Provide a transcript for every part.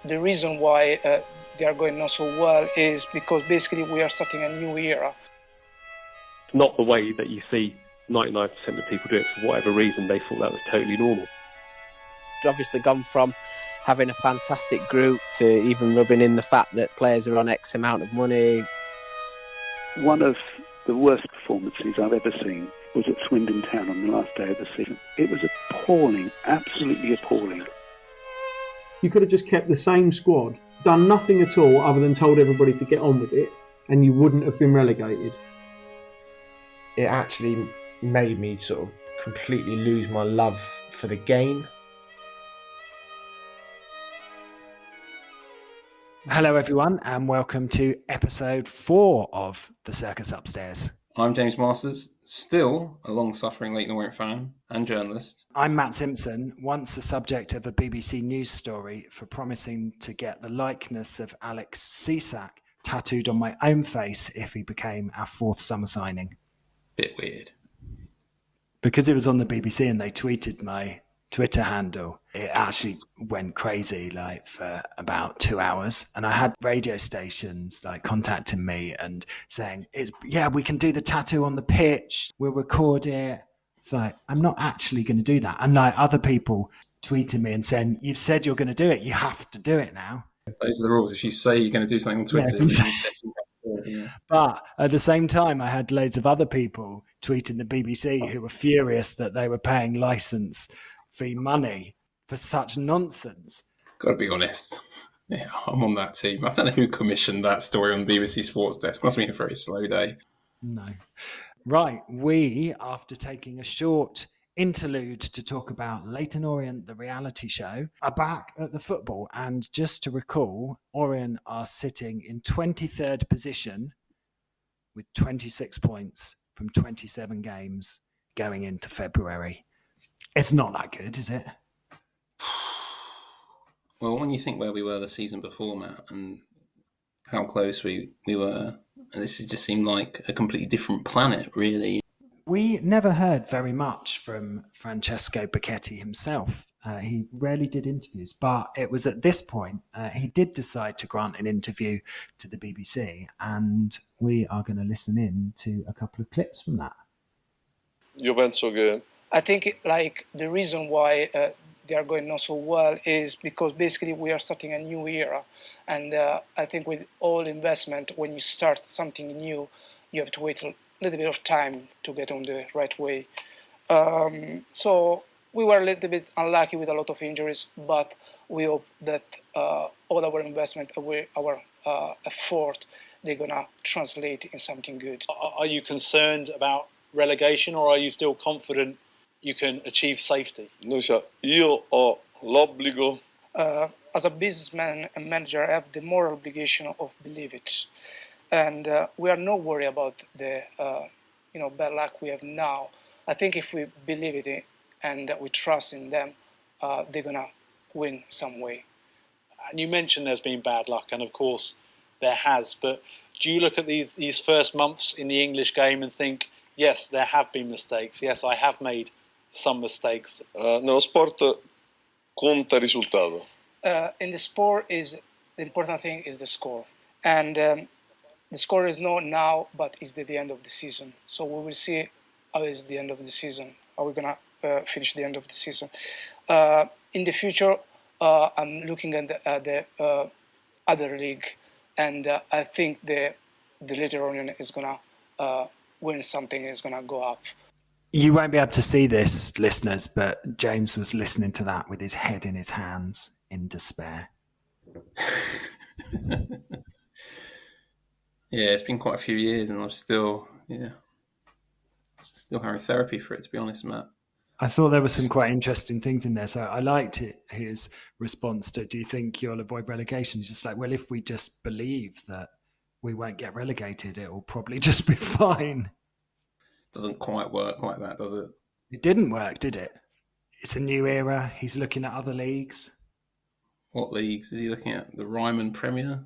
The reason why they are going not so well is because basically we are starting a new era. Not the way that you see 99% of people do it. For whatever reason, they thought that was totally normal. It's obviously gone from having a fantastic group to even rubbing in the fact that players are on X amount of money. One of the worst performances I've ever seen was at Swindon Town on the last day of the season. It was appalling, absolutely appalling. You could have just kept the same squad, done nothing at all other than told everybody to get on with it, and you wouldn't have been relegated. It actually made me sort of completely lose my love for the game. Hello everyone and welcome to episode 4 of The Circus Upstairs. I'm James Masters, still a long-suffering Leighton Orient fan and journalist. I'm Matt Simpson, once the subject of a BBC News story for promising to get the likeness of Alex Cisak tattooed on my own face if he became our 4th summer signing. Bit weird. Because it was on the BBC and they tweeted my Twitter handle, it actually went crazy for about 2 hours, and I had radio stations contacting me and saying, we can do the tattoo on the pitch, we'll record it. It's I'm not actually going to do that. And other people tweeting me and saying, you've said you're going to do it, you have to do it now. Those are the rules. If you say you're going to do something on Twitter, you definitely have to do it. Yeah. But at the same time, I had loads of other people tweeting the BBC who were furious that they were paying licence fee money for such nonsense. Got to be honest. Yeah, I'm on that team. I don't know who commissioned that story on the BBC Sports Desk. Must have been a very slow day. No. Right. We, after taking a short interlude to talk about Leighton Orient, the reality show, are back at the football. And just to recall, Orient are sitting in 23rd position with 26 points from 27 games going into February. It's not that good, is it? Well, when you think where we were the season before, Matt, and how close we were, and this just seemed like a completely different planet, really. We never heard very much from Francesco Becchetti himself. He rarely did interviews, but it was at this point he did decide to grant an interview to the BBC, and we are going to listen in to a couple of clips from that. Io penso che I think the reason why they are going not so well is because basically we are starting a new era, and I think with all investment, when you start something new, you have to wait a little bit of time to get on the right way. So we were a little bit unlucky with a lot of injuries, but we hope that all our investment, our effort, they're gonna translate in something good. Are you concerned about relegation, or are you still confident you can achieve safety? Io ho l'obbligo. As a businessman and manager, I have the moral obligation of believe it, and we are not worried about the bad luck we have now. I think if we believe it and we trust in them, they're gonna win some way. And you mentioned there's been bad luck, and of course there has. But do you look at these first months in the English game and think, yes, there have been mistakes. Yes, I have made some mistakes. Nello sport conta il risultato. In the sport, the important thing is the score, and the score is not now, but is the end of the season. So we will see how is the end of the season. How we're gonna finish the end of the season. In the future, I'm looking at the other league, and I think the Leighton Orient is gonna win something. Is gonna go up. You won't be able to see this, listeners, but James was listening to that with his head in his hands in despair. Yeah, it's been quite a few years and I'm still having therapy for it, to be honest, Matt. I thought there were some quite interesting things in there. So I liked his response to, do you think you'll avoid relegation? He's just well, if we just believe that we won't get relegated, it will probably just be fine. Doesn't quite work like that, does it? It didn't work, did it? It's a new era. He's looking at other leagues. What leagues is he looking at? The Ryman Premier?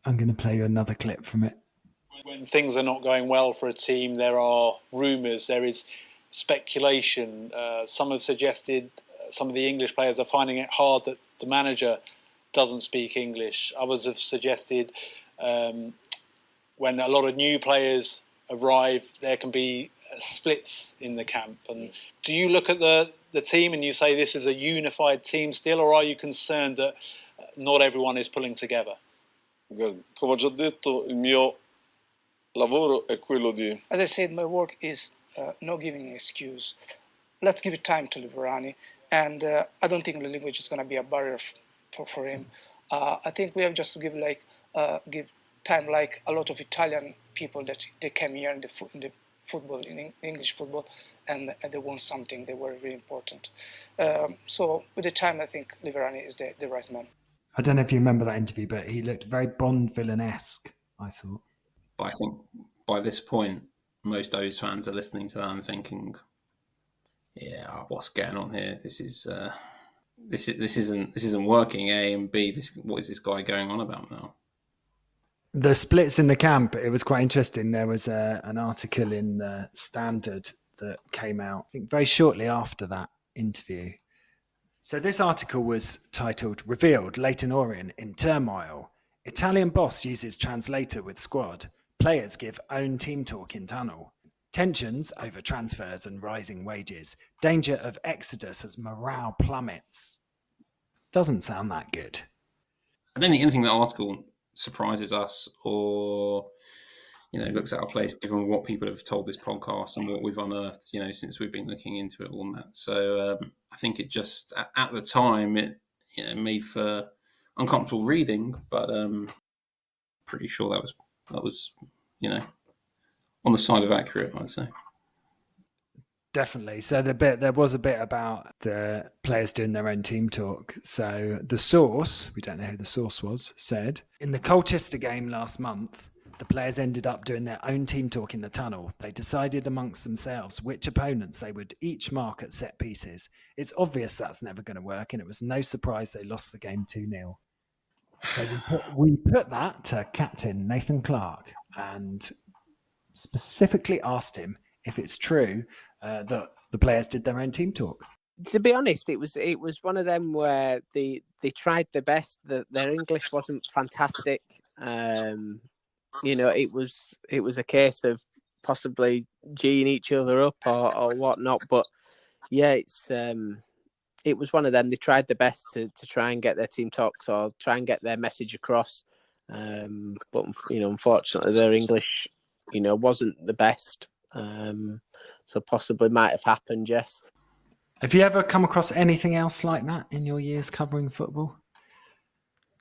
I'm going to play you another clip from it. When things are not going well for a team, there are rumours, there is speculation. Some have suggested some of the English players are finding it hard that the manager doesn't speak English. Others have suggested when a lot of new players arrive, there can be splits in the camp. And do you look at the team and you say this is a unified team still, or are you concerned that not everyone is pulling together? Guardi, come ho già detto, il mio lavoro è quello di... As I said, my work is not giving an excuse. Let's give it time to Liverani, and I don't think the language is going to be a barrier for him. I think we have just to give time, like a lot of Italian people that they came here in the football, in English football, and they won something. They were really important. So with the time, I think Liverani is the right man. I don't know if you remember that interview, but he looked very Bond villain-esque, I thought. But I think by this point, most O's fans are listening to that and thinking, "Yeah, what's going on here? This isn't working. A and B. What is this guy going on about now?" The splits in the camp, it was quite interesting. There was an article in the Standard that came out, I think, very shortly after that interview. So this article was titled, "Revealed, Leighton Orient in Turmoil. Italian boss uses translator with squad. Players give own team talk in tunnel. Tensions over transfers and rising wages. Danger of exodus as morale plummets." Doesn't sound that good. I don't think anything in that article surprises us or looks at our place given what people have told this podcast and what we've unearthed since we've been looking into it all that. So I think it just at the time it made for uncomfortable reading, but pretty sure that was on the side of accurate, I'd say. Definitely. So there was a bit about the players doing their own team talk. So the source, we don't know who the source was, said, "In the Colchester game last month, the players ended up doing their own team talk in the tunnel. They decided amongst themselves which opponents they would each mark at set pieces. It's obvious that's never going to work, and it was no surprise they lost the game 2-0. So we put that to Captain Nathan Clarke and specifically asked him if it's true that the players did their own team talk. To be honest, it was one of them where they tried their best. Their English wasn't fantastic. It was a case of possibly G'ing each other up or whatnot. But yeah, it was one of them. They tried their best to try and get their team talks or try and get their message across. But unfortunately, their English, wasn't the best. So possibly might have happened, yes. Have you ever come across anything else like that in your years covering football?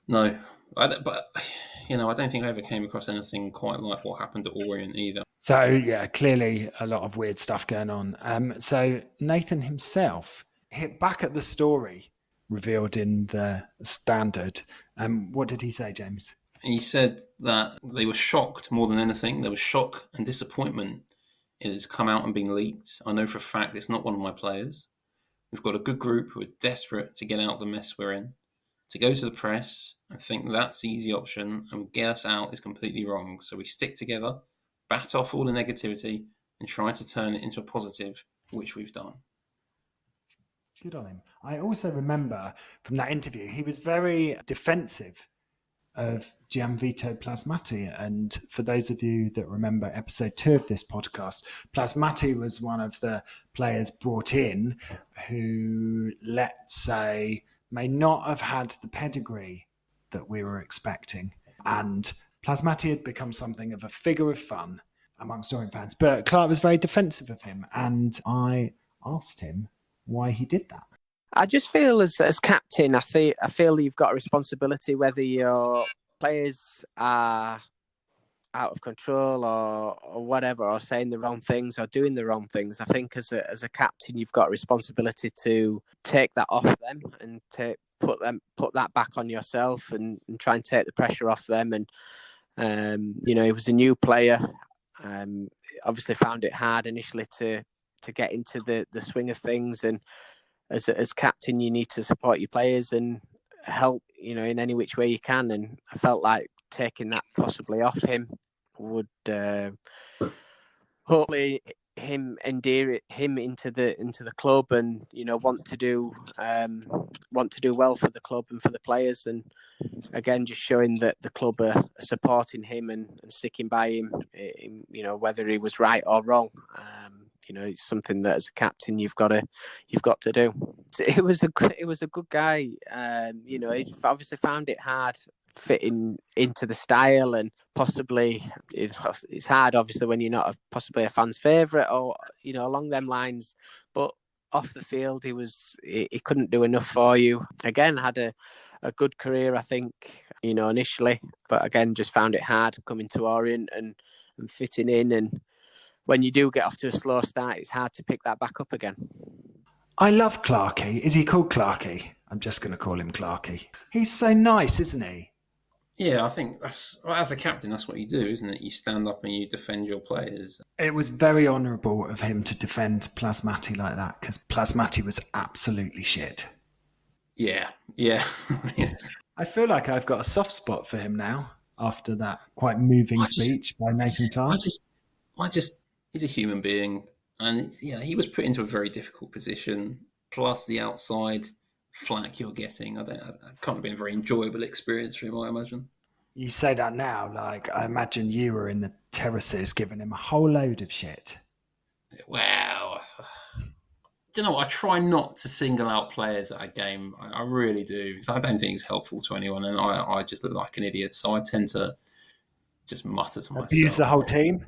No, but I don't think I ever came across anything quite like what happened at Orient either. So yeah, clearly a lot of weird stuff going on. So Nathan himself hit back at the story revealed in the Standard. What did he say, James? He said that they were shocked more than anything. There was shock and disappointment. It has come out and been leaked. I know for a fact it's not one of my players. We've got a good group who are desperate to get out of the mess we're in. To go to the press and think that's the easy option and get us out is completely wrong. So we stick together, bat off all the negativity and try to turn it into a positive, which we've done. Good on him. I also remember from that interview, he was very defensive of Gianvito Plasmati. And for those of you that remember episode 2 of this podcast, Plasmati was one of the players brought in who, let's say, may not have had the pedigree that we were expecting. And Plasmati had become something of a figure of fun amongst Orient fans. But Clarke was very defensive of him. And I asked him why he did that. I just feel as captain, I feel you've got a responsibility whether your players are out of control or whatever, or saying the wrong things or doing the wrong things. I think as a captain, you've got a responsibility to take that off them and to put that back on yourself and try and take the pressure off them. And he was a new player. Obviously found it hard initially to get into the swing of things, and as captain, you need to support your players and help, in any which way you can. And I felt like taking that possibly off him would hopefully him endear him into the club, and want to do well for the club and for the players, and again just showing that the club are supporting him and sticking by him, whether he was right or wrong. It's something that as a captain you've got to do. It was a good guy. He obviously found it hard fitting into the style, and possibly it's hard obviously when you're not possibly a fan's favourite or along them lines, but off the field he couldn't do enough for you. Again, had a good career, I think, initially, but again just found it hard coming to Orient and fitting in, and when you do get off to a slow start, it's hard to pick that back up again. I love Clarke. Is he called Clarke? I'm just going to call him Clarke. He's so nice, isn't he? Yeah, I think as a captain, that's what you do, isn't it? You stand up and you defend your players. It was very honourable of him to defend Plasmati like that, because Plasmati was absolutely shit. Yeah. Yes. I feel like I've got a soft spot for him now after that quite moving speech by Nathan Clarke. He's a human being, and he was put into a very difficult position. Plus the outside flack you're getting, it can't have been a very enjoyable experience for him, I imagine. You say that now, like I imagine you were in the terraces giving him a whole load of shit. Wow. Do you know what? I try not to single out players at a game. I really do, because I don't think it's helpful to anyone, and I just look like an idiot, so I tend to just mutter to myself. Abuse the whole team?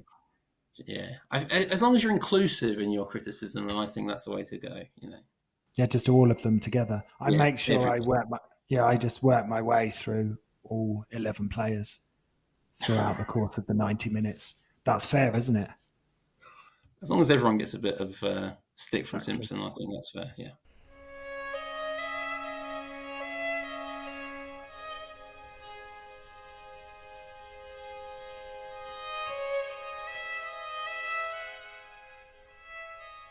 Yeah. As long as you're inclusive in your criticism, then I think that's the way to go, Yeah, just all of them together. I make sure everybody. I just work my way through all 11 players throughout the course of the 90 minutes. That's fair, isn't it? As long as everyone gets a bit of stick from Simpson, I think that's fair, yeah.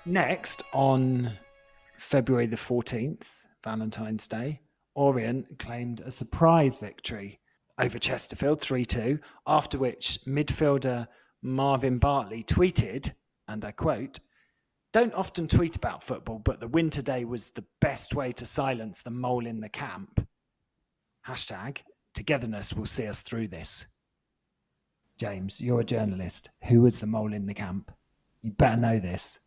Next, on February the 14th, Valentine's Day, Orient claimed a surprise victory over Chesterfield 3-2, after which midfielder Marvin Bartley tweeted, and I quote, "Don't often tweet about football, but the win today was the best way to silence the mole in the camp. Hashtag, togetherness will see us through this." James, you're a journalist. Who was the mole in the camp? You better know this.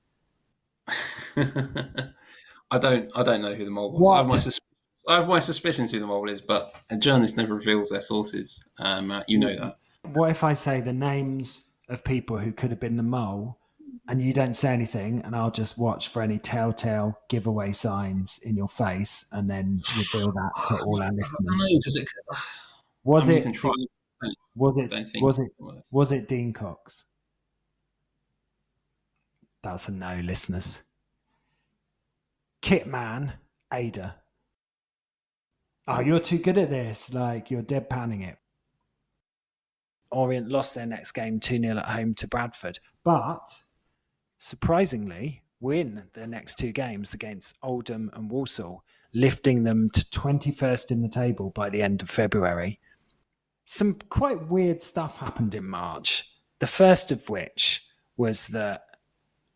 I don't know who the mole was. What? I have my suspicions who the mole is, but a journalist never reveals their sources. You know that. What if I say the names of people who could have been the mole, and you don't say anything, and I'll just watch for any telltale giveaway signs in your face, and then reveal that to all our listeners? Was it Dean Cox? That's a no, listeners. Kitman, Ada. Oh, you're too good at this. Like, you're deadpanning it. Orient lost their next game 2-0 at home to Bradford, but surprisingly win their next two games against Oldham and Walsall, lifting them to 21st in the table by the end of February. Some quite weird stuff happened in March, the first of which was that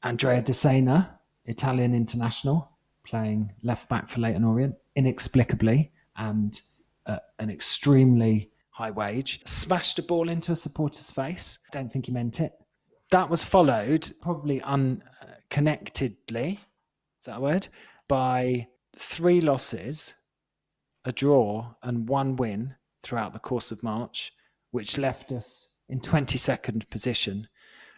Andrea Dossena, Italian international, playing left-back for Leyton Orient, inexplicably and at an extremely high wage, smashed a ball into a supporter's face. I don't think he meant it. That was followed, probably unconnectedly, is that a word, by 3 losses, a draw and 1 win throughout the course of March, which left us in 22nd position.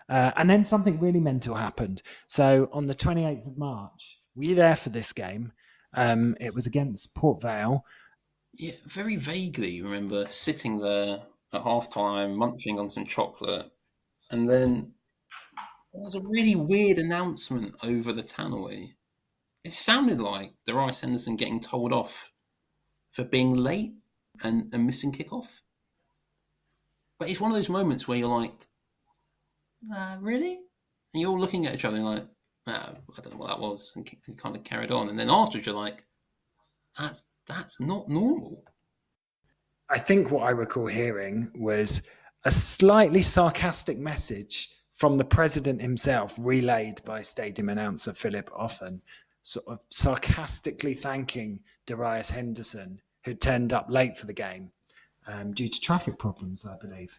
And then something really mental happened. So on the 28th of March, were you there for this game? It was against Port Vale. Yeah, very vaguely remember sitting there at half-time, munching on some chocolate, and then there was a really weird announcement over the tannoy. It sounded like Darius Henderson getting told off for being late and missing kickoff. But it's one of those moments where you're like, really? And you're all looking at each other and like, I don't know what that was, and kind of carried on. And then afterwards you're like, that's not normal. I think what I recall hearing was a slightly sarcastic message from the president himself, relayed by stadium announcer Phillip Othen, sort of sarcastically thanking Darius Henderson, who turned up late for the game due to traffic problems, I believe.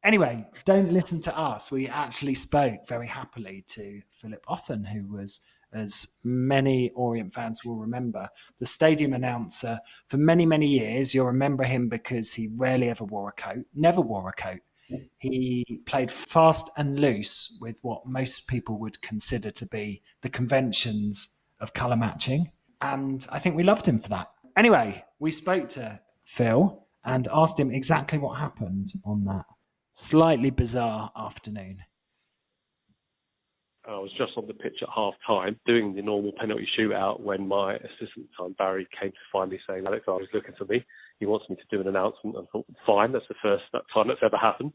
Anyway, don't listen to us. We actually spoke very happily to Phillip Othen, who was, as many Orient fans will remember, the stadium announcer for many, many years. You'll remember him because he rarely ever wore a coat, never wore a coat. He played fast and loose with what most people would consider to be the conventions of colour matching. And I think we loved him for that. Anyway, we spoke to Phil and asked him exactly what happened on that slightly bizarre afternoon. I was just on the pitch at half time doing the normal penalty shootout when my assistant at the time, Barry, came to find me saying, Alex, I was looking for me. He wants me to do an announcement. I thought, fine, that's the first time that's ever happened.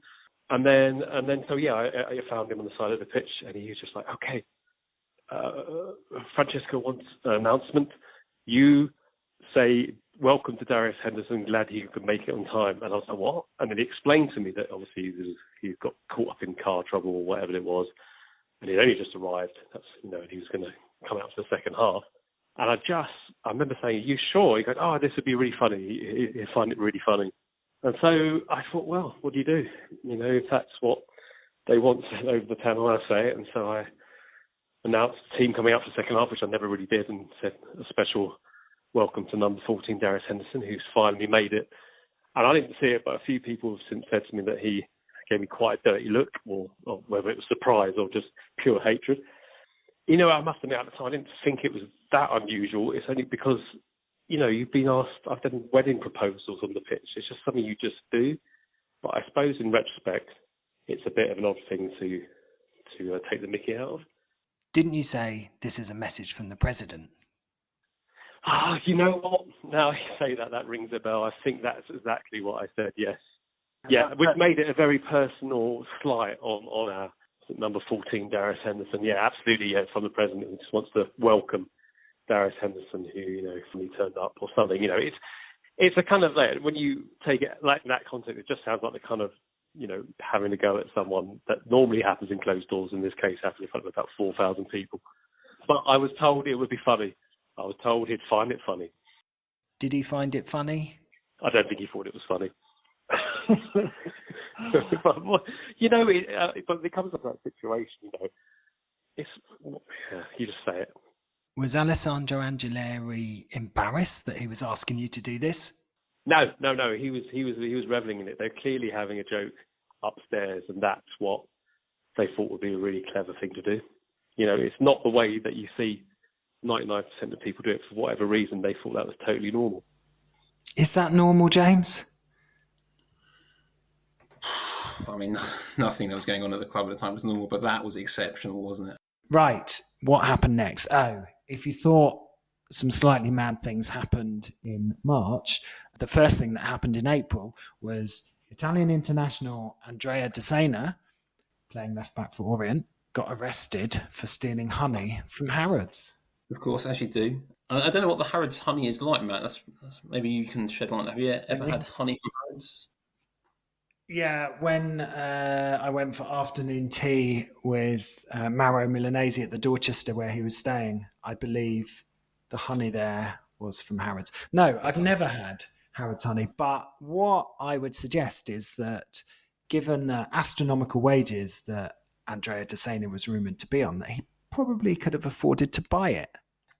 And then, I found him on the side of the pitch and he was just like, okay, Francesco wants an announcement. You say, welcome to Darius Henderson, glad he could make it on time. And I was like, what? And then he explained to me that obviously he got caught up in car trouble or whatever it was. And he'd only just arrived. That's, and he was going to come out for the second half. And I remember saying, are you sure? He goes, oh, this would be really funny. He'll find it really funny. And so I thought, well, what do you do? If that's what they want over the panel, I say it. And so I announced the team coming out for the second half, which I never really did, and said a special welcome to number 14, Darius Henderson, who's finally made it. And I didn't see it, but a few people have since said to me that he gave me quite a dirty look, or whether it was surprise or just pure hatred. I must admit at the time, I didn't think it was that unusual. It's only because, you've been asked, I've done wedding proposals on the pitch. It's just something you just do. But I suppose in retrospect, it's a bit of an odd thing to take the mickey out of. Didn't you say this is a message from the president? You know what? Now I say that rings a bell. I think that's exactly what I said, yes. Yeah, we've made it a very personal slight on our number 14, Darius Henderson. Yeah, absolutely, yeah, from the president who just wants to welcome Darius Henderson, who, finally turned up or something. It's a kind of, like, when you take it like in that context, it just sounds like the kind of, having a go at someone that normally happens in closed doors. In this case, happened in front of about 4,000 people. But I was told it would be funny. I was told he'd find it funny. Did he find it funny? I don't think he thought it was funny. But it comes up that situation, you just say it. Was Alessandro Angileri embarrassed that he was asking you to do this? No. He was reveling in it. They're clearly having a joke upstairs, and that's what they thought would be a really clever thing to do. It's not the way that you see 99% of people do it. For whatever reason, they thought that was totally normal. Is that normal, James? I mean, nothing that was going on at the club at the time was normal, but that was exceptional, wasn't it? Right. What happened next? Oh, if you thought some slightly mad things happened in March, the first thing that happened in April was Italian international Andrea Dossena, playing left back for Orient, got arrested for stealing honey from Harrods. Of course, as you do. I don't know what the Harrods honey is like, Matt. That's maybe you can shed light on that. Have you ever had honey from Harrods? Yeah, when I went for afternoon tea with Mauro Milanese at the Dorchester where he was staying, I believe the honey there was from Harrods. No, I've never had Harrods honey, but what I would suggest is that given the astronomical wages that Andrea Dossena was rumoured to be on, that he probably could have afforded to buy it.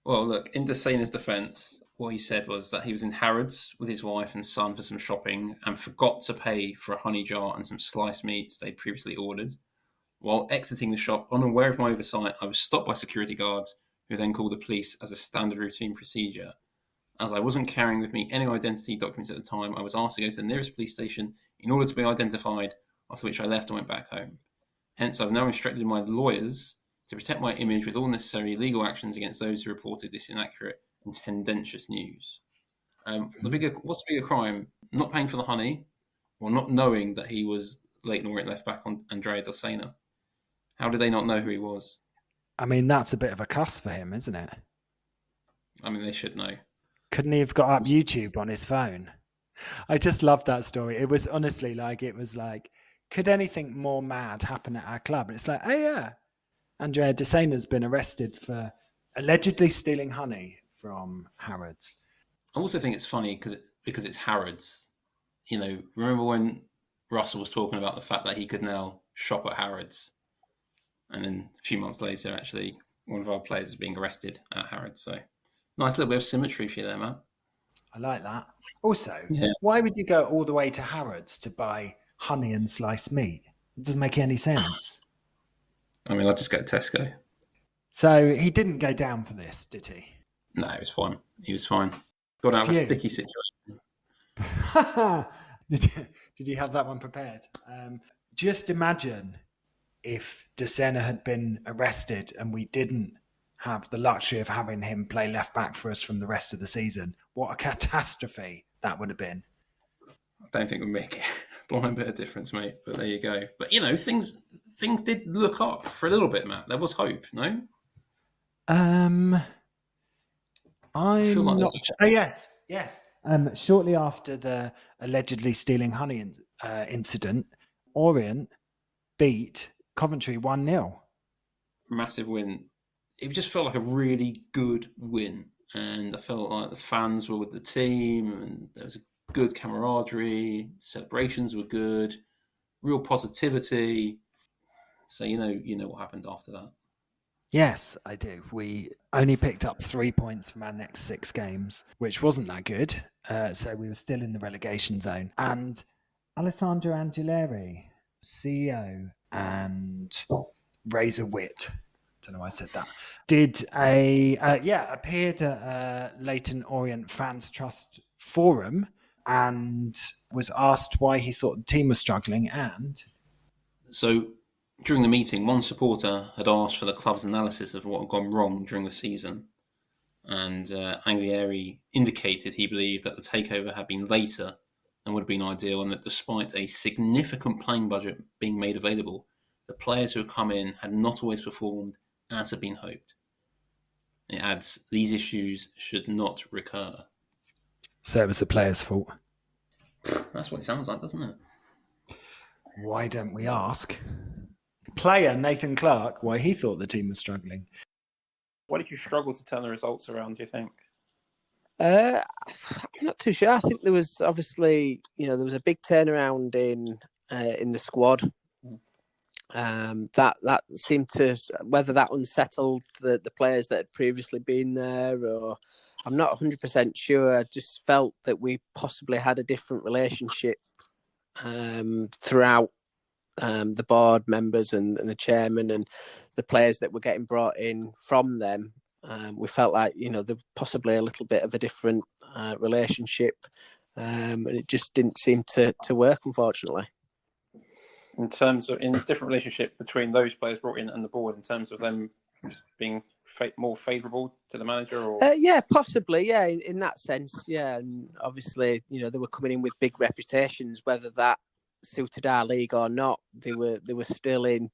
Well, look, in Dossena's defence, what he said was that he was in Harrods with his wife and son for some shopping and forgot to pay for a honey jar and some sliced meats they'd previously ordered. While exiting the shop, unaware of my oversight, I was stopped by security guards who then called the police as a standard routine procedure. As I wasn't carrying with me any identity documents at the time, I was asked to go to the nearest police station in order to be identified, after which I left and went back home. Hence, I've now instructed my lawyers to protect my image with all necessary legal actions against those who reported this inaccurate and tendentious news. What's the bigger crime? Not paying for the honey, or not knowing that he was Leyton Orient left back on Andrea Dossena? How did they not know who he was? I mean, that's a bit of a cuss for him, isn't it? I mean, they should know. Couldn't he have got up YouTube on his phone? I just love that story. It was honestly like, could anything more mad happen at our club? And it's like, oh yeah, Andrea Dossena has been arrested for allegedly stealing honey from Harrods. I also think it's funny because it's Harrods. Remember when Russell was talking about the fact that he could now shop at Harrods, and then a few months later, actually, one of our players is being arrested at Harrods. So nice little bit of symmetry for you there, Matt. I like that. Also, Why would you go all the way to Harrods to buy honey and sliced meat? It doesn't make any sense. I mean, I'll just go to Tesco. So he didn't go down for this, did he? No, it was fine. He was fine. Got out of a sticky situation. Did you have that one prepared? Just imagine if Dossena had been arrested and we didn't have the luxury of having him play left back for us from the rest of the season. What a catastrophe that would have been. I don't think we'd make a blind bit of difference, mate. But there you go. But things did look up for a little bit, Matt. There was hope, no? I'm feel like not sure. Oh, yes. Shortly after the allegedly stealing honey incident, Orient beat Coventry 1-0. Massive win. It just felt like a really good win. And I felt like the fans were with the team and there was a good camaraderie. Celebrations were good. Real positivity. So you know what happened after that. Yes, I do. We only picked up 3 points from our next 6 games, which wasn't that good. So we were still in the relegation zone. And Alessandro Angileri, CEO and Razor Wit, don't know why I said that, appeared at Leyton Orient Fans Trust Forum and was asked why he thought the team was struggling. And so during the meeting, one supporter had asked for the club's analysis of what had gone wrong during the season. And Anglieri indicated he believed that the takeover had been later and would have been ideal, and that despite a significant playing budget being made available, the players who had come in had not always performed as had been hoped. It adds, these issues should not recur. So it was the players' fault. That's what it sounds like, doesn't it? Why don't we ask player Nathan Clarke why he thought the team was struggling? Why did you struggle to turn the results around, do you think? I'm not too sure. I think there was obviously, there was a big turnaround in the squad. That seemed to, whether that unsettled the players that had previously been there, or I'm not 100% sure. I just felt that we possibly had a different relationship throughout the board members and the chairman and the players that were getting brought in from them. We felt like, there was possibly a little bit of a different relationship, and it just didn't seem to work, unfortunately. In terms of different relationship between those players brought in and the board, in terms of them being more favourable to the manager, or yeah, possibly, yeah, in that sense, yeah. And obviously, they were coming in with big reputations, whether that suited our league or not. They were still in,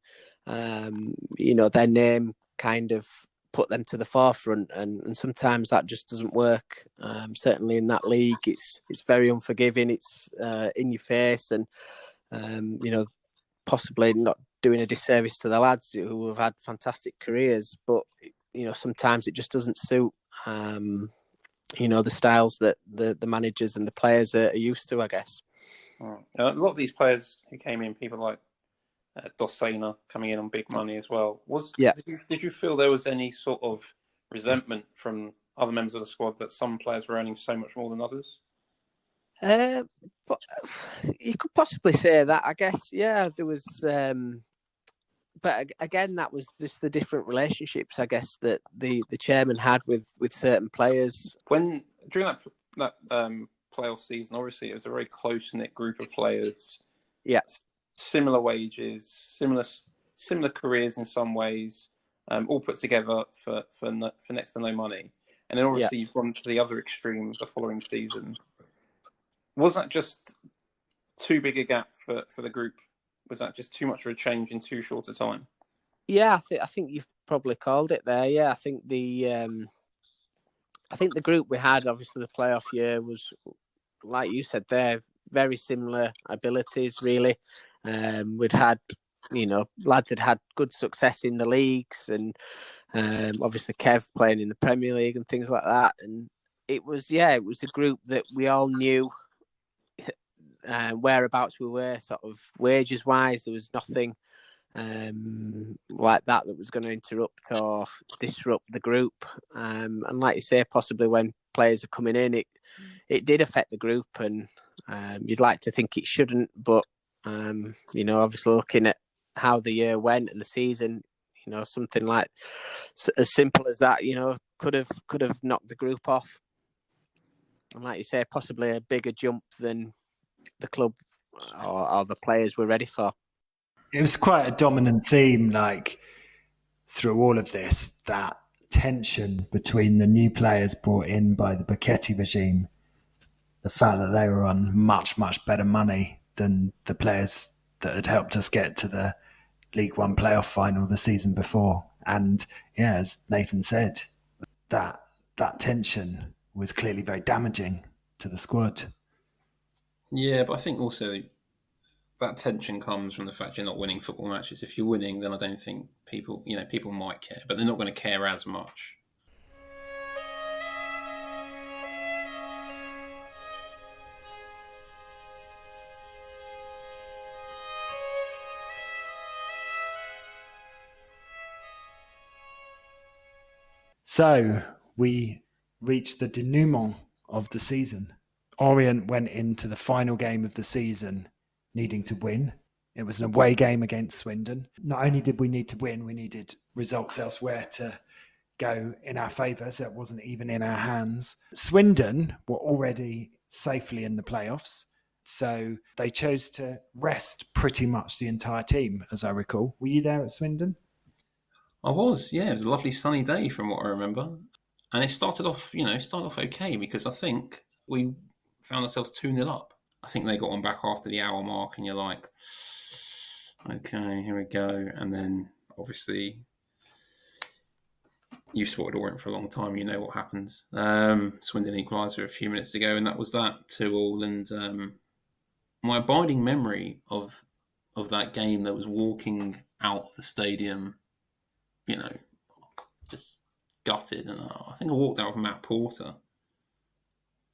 their name kind of put them to the forefront, and sometimes that just doesn't work. Certainly in that league, it's very unforgiving. It's in your face, and possibly not doing a disservice to the lads who have had fantastic careers, but sometimes it just doesn't suit the styles that the managers and the players are used to, I guess. A lot of these players who came in, people like Dossena coming in on big money as well. Did you feel there was any sort of resentment from other members of the squad that some players were earning so much more than others? But you could possibly say that, I guess. Yeah, there was, but again, that was just the different relationships, I guess, that the chairman had with certain players. When during that playoff season, obviously it was a very close-knit group of players. Yeah, similar wages, similar careers in some ways, all put together for next to no money. And then obviously you've gone to the other extreme the following season. Was that just too big a gap for the group? Was that just too much of a change in too short a time? Yeah, I think you've probably called it there. Yeah, I think the group we had, obviously the playoff year, was, like you said there, very similar abilities, really. We'd had, lads had good success in the leagues, and obviously Kev playing in the Premier League and things like that. And it was a group that we all knew whereabouts we were, sort of wages wise. There was nothing like that was going to interrupt or disrupt the group. And like you say, possibly when players are coming in, it did affect the group, and you'd like to think it shouldn't, but obviously looking at how the year went and the season, something like as simple as that, could have knocked the group off. And like you say, possibly a bigger jump than the club or the players were ready for. It was quite a dominant theme, like through all of this, that tension between the new players brought in by the Bacchetti regime, the fact that they were on much, much better money than the players that had helped us get to the League One playoff final the season before. And yeah, as Nathan said, that tension was clearly very damaging to the squad. Yeah, but I think also that tension comes from the fact you're not winning football matches. If you're winning, then I don't think people might care, but they're not going to care as much. So we reached the denouement of the season. Orient went into the final game of the season needing to win. It was an away game against Swindon. Not only did we need to win, we needed results elsewhere to go in our favour, so it wasn't even in our hands. Swindon were already safely in the playoffs, so they chose to rest pretty much the entire team, as I recall. Were you there at Swindon? I was, yeah. It was a lovely sunny day from what I remember. And it started off okay, because I think we found ourselves 2-0 up. I think they got on back after the hour mark, and you're like, okay, here we go. And then obviously you've supported Orient for a long time, you know what happens. Swindon equalised with a few minutes to go, and that was that, 2-2. And my abiding memory of that game, that was walking out of the stadium, just gutted. And I think I walked out with Matt Porter.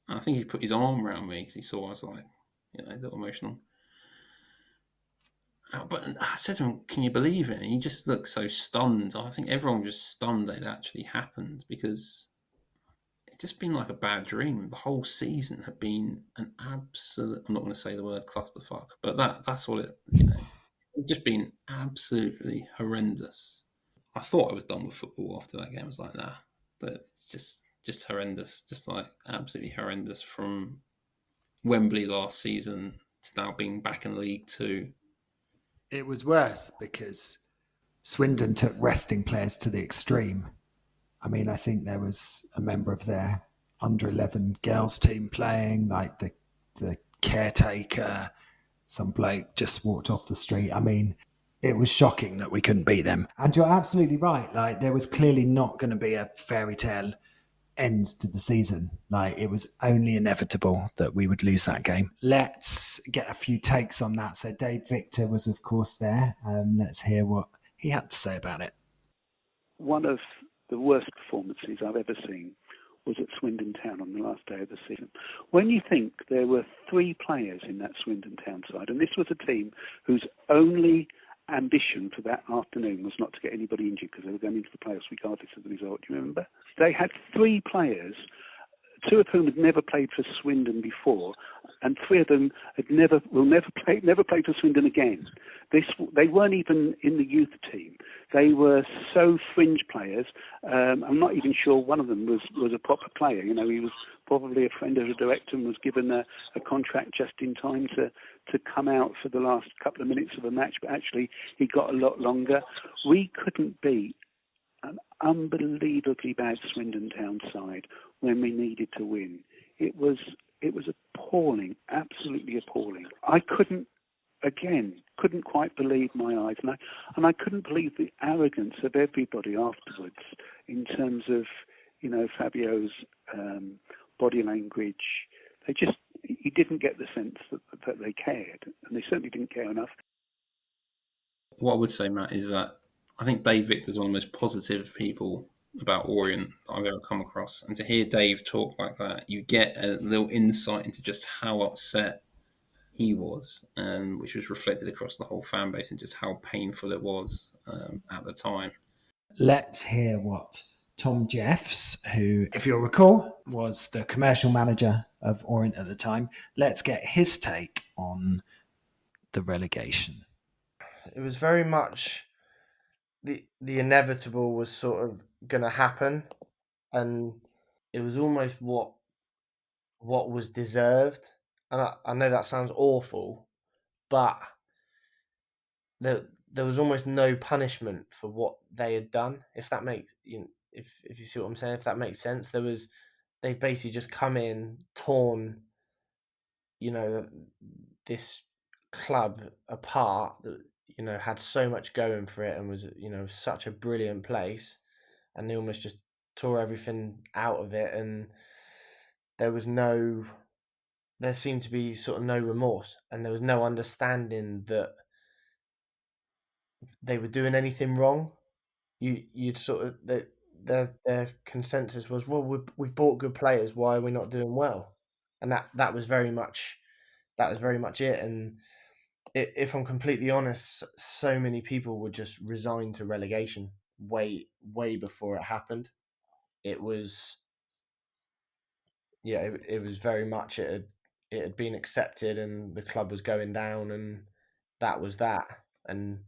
And I think he put his arm around me because he saw I was like, a little emotional. But I said to him, can you believe it? And he just looked so stunned. I think everyone was just stunned that it actually happened, because it's just been like a bad dream. The whole season had been an absolute, I'm not going to say the word clusterfuck, but that's what it's just been absolutely horrendous. I thought I was done with football after that game. I was like, nah, but it's just horrendous, just like absolutely horrendous, from Wembley last season to now being back in League Two. It was worse because Swindon took resting players to the extreme. I mean, I think there was a member of their under-11 girls team playing, like the caretaker, some bloke just walked off the street. I mean, it was shocking that we couldn't beat them. And you're absolutely right. Like, there was clearly not going to be a fairy tale end to the season. Like, it was only inevitable that we would lose that game. Let's get a few takes on that. So Dave Victor was, of course, there. Let's hear what he had to say about it. One of the worst performances I've ever seen was at Swindon Town on the last day of the season. When you think there were 3 players in that Swindon Town side, and this was a team whose only ambition for that afternoon was not to get anybody injured, because they were going into the playoffs regardless of the result. Do you remember? They had 3 players, 2 of whom had never played for Swindon before, and 3 of them had never played for Swindon again. They weren't even in the youth team. They were so fringe players. I'm not even sure one of them was a proper player. He was probably a friend of the director and was given a contract just in time to come out for the last couple of minutes of a match, but actually he got a lot longer. We couldn't beat an unbelievably bad Swindon Town side when we needed to win. It was appalling, absolutely appalling. I couldn't quite believe my eyes, and I couldn't believe the arrogance of everybody afterwards in terms of Fabio's body language. You didn't get the sense that they cared, and they certainly didn't care enough. What I would say, Matt, is that I think Dave Victor's one of the most positive people about Orient I've ever come across. And to hear Dave talk like that, you get a little insight into just how upset he was, which was reflected across the whole fan base and just how painful it was at the time. Let's hear what Tom Jeffs, who, if you'll recall, was the commercial manager of Orient at the time, let's get his take on the relegation. It was very much the inevitable was sort of going to happen, and it was almost what was deserved. And I know that sounds awful, but there was almost no punishment for what they had done. If that makes if you see what I'm saying, if that makes sense, they basically just come in, torn, this club apart that had so much going for it and was such a brilliant place, and they almost just tore everything out of it, and there seemed to be sort of no remorse, and there was no understanding that they were doing anything wrong. You'd sort of their consensus was, well, we've bought good players, why are we not doing well? And that was very much it. And if I'm completely honest, so many people were just resigned to relegation way before it happened. It was it was very much it had been accepted, and the club was going down, and that was that. And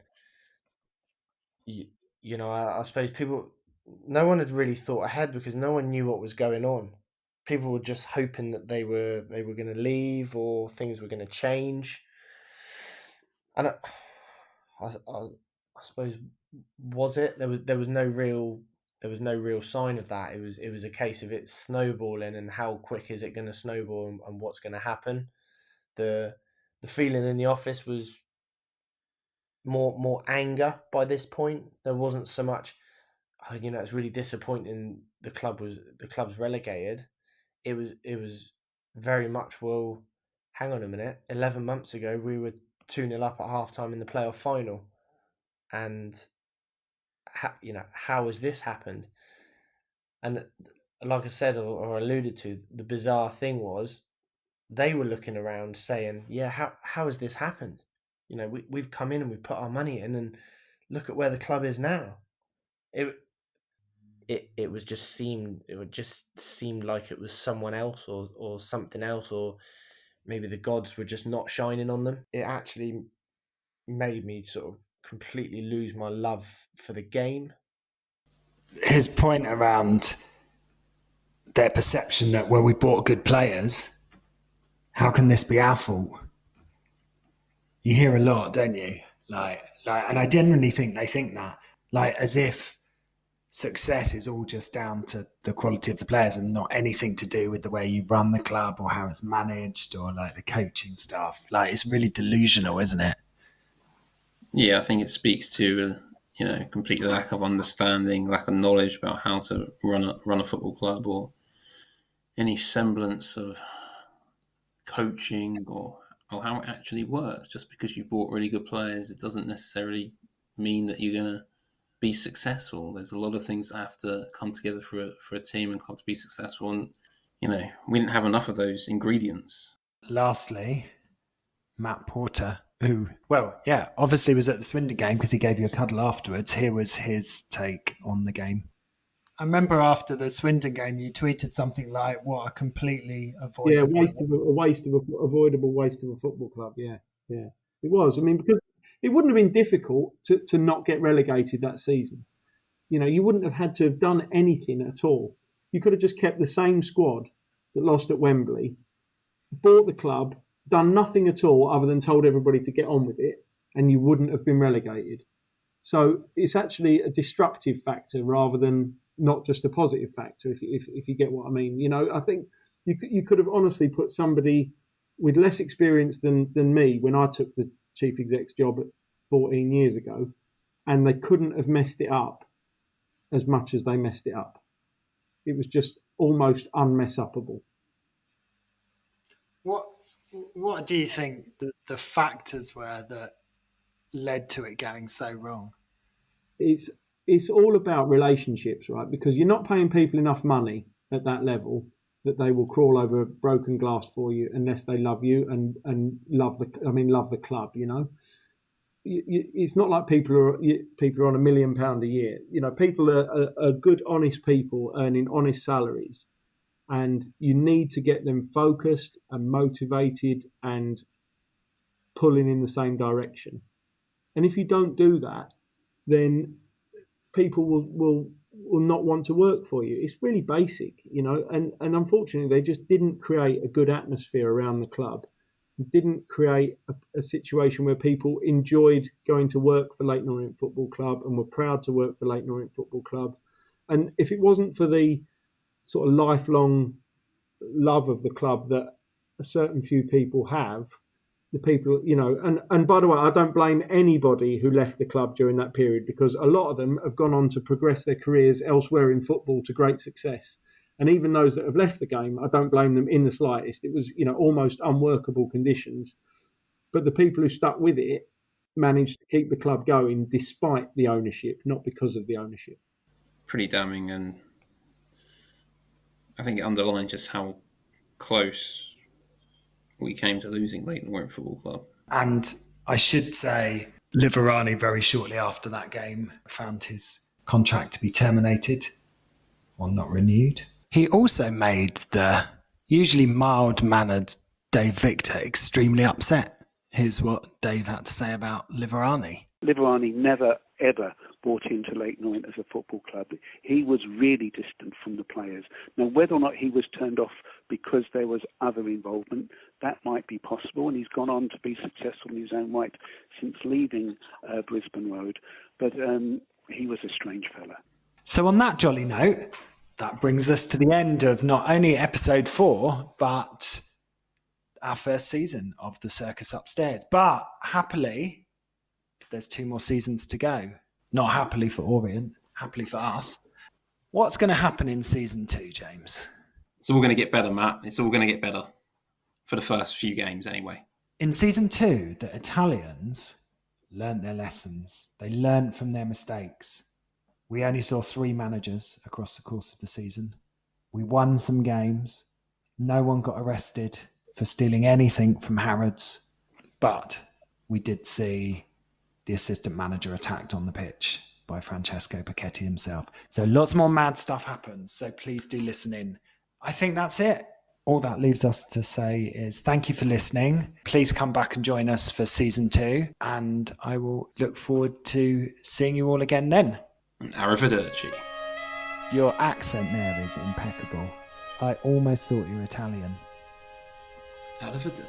I suppose no one had really thought ahead because no one knew what was going on. People were just hoping that they were going to leave or things were going to change. And I suppose was it there was no real sign of that. It was a case of it snowballing, and how quick is it going to snowball, and what's going to happen. The feeling in the office was more anger by this point. There wasn't so much, it's really disappointing the club's relegated. It was very much, well, hang on a minute, 11 months ago we were 2-0 up at half-time in the playoff final, and how has this happened? And like I said, or alluded to, the bizarre thing was they were looking around saying, yeah, how has this happened? We've come in and we've put our money in, and look at where the club is now. It would just seem like it was someone else or something else, or maybe the gods were just not shining on them. It actually made me sort of completely lose my love for the game. His point around their perception that, well, we bought good players, how can this be our fault? You hear a lot, don't you? Like, and I genuinely think they think that, like, as if success is all just down to the quality of the players and not anything to do with the way you run the club or how it's managed or like the coaching staff. Like, it's really delusional, isn't it? Yeah, I think it speaks to complete lack of understanding, lack of knowledge about how to run a football club, or any semblance of coaching or how it actually works. Just because you bought really good players, it doesn't necessarily mean that you're going to be successful. There's a lot of things that have to come together for a team and come to be successful, and we didn't have enough of those ingredients. Lastly, Matt Porter, who, well, yeah, obviously was at the Swindon game because he gave you a cuddle afterwards. Here was his take on the game. I remember after the Swindon game, you tweeted something like, "What a completely avoidable, avoidable waste of a football club." Yeah, it was. I mean, because it wouldn't have been difficult to not get relegated that season. You wouldn't have had to have done anything at all. You could have just kept the same squad that lost at Wembley, bought the club, done nothing at all other than told everybody to get on with it, and you wouldn't have been relegated. So it's actually a destructive factor rather than not just a positive factor, if you get what I mean. I think you could have honestly put somebody with less experience than me when I took the chief exec's job 14 years ago, and they couldn't have messed it up as much as they messed it up. It was just almost unmess-upable. What do you think the factors were that led to it going so wrong? It's all about relationships, right? Because you're not paying people enough money at that level that they will crawl over broken glass for you unless they love you and love the club. You know, it's not like people are on £1 million a year. You know, people are good, honest people earning honest salaries, and you need to get them focused and motivated and pulling in the same direction. And if you don't do that, then people will not want to work for you. It's really basic, you know, and unfortunately they just didn't create a good atmosphere around the club. Didn't create a situation where people enjoyed going to work for Leyton Orient Football Club and were proud to work for Leyton Orient Football Club. And if it wasn't for the sort of lifelong love of the club that a certain few people have, the people, you know, and by the way, I don't blame anybody who left the club during that period, because a lot of them have gone on to progress their careers elsewhere in football to great success. And even those that have left the game, I don't blame them in the slightest. It was, you know, almost unworkable conditions. But the people who stuck with it managed to keep the club going despite the ownership, not because of the ownership. Pretty damning, and I think it underlines just how close we came to losing Leyton Orient Football Club. And I should say, Liverani very shortly after that game found his contract to be terminated or not renewed. He also made the usually mild-mannered Dave Victor extremely upset. Here's what Dave had to say about Liverani. Liverani never, ever bought into Leyton Orient as a football club. He was really distant from the players. Now, whether or not he was turned off because there was other involvement, that might be possible, and he's gone on to be successful in his own right since leaving Brisbane Road. But he was a strange fella. So on that jolly note, that brings us to the end of not only episode 4, but our first season of the Circus Upstairs. But happily, there's 2 more seasons to go. Not happily for Orient, happily for us. What's going to happen in season 2, James? It's all going to get better, Matt. It's all going to get better. For the first few games, anyway. In season 2, the Italians learnt their lessons. They learnt from their mistakes. We only saw 3 managers across the course of the season. We won some games. No one got arrested for stealing anything from Harrods. But we did see the assistant manager attacked on the pitch by Francesco Pachetti himself. So lots more mad stuff happens. So please do listen in. I think that's it. All that leaves us to say is thank you for listening. Please come back and join us for season 2. And I will look forward to seeing you all again then. Arrivederci. Your accent there is impeccable. I almost thought you were Italian. Arrivederci.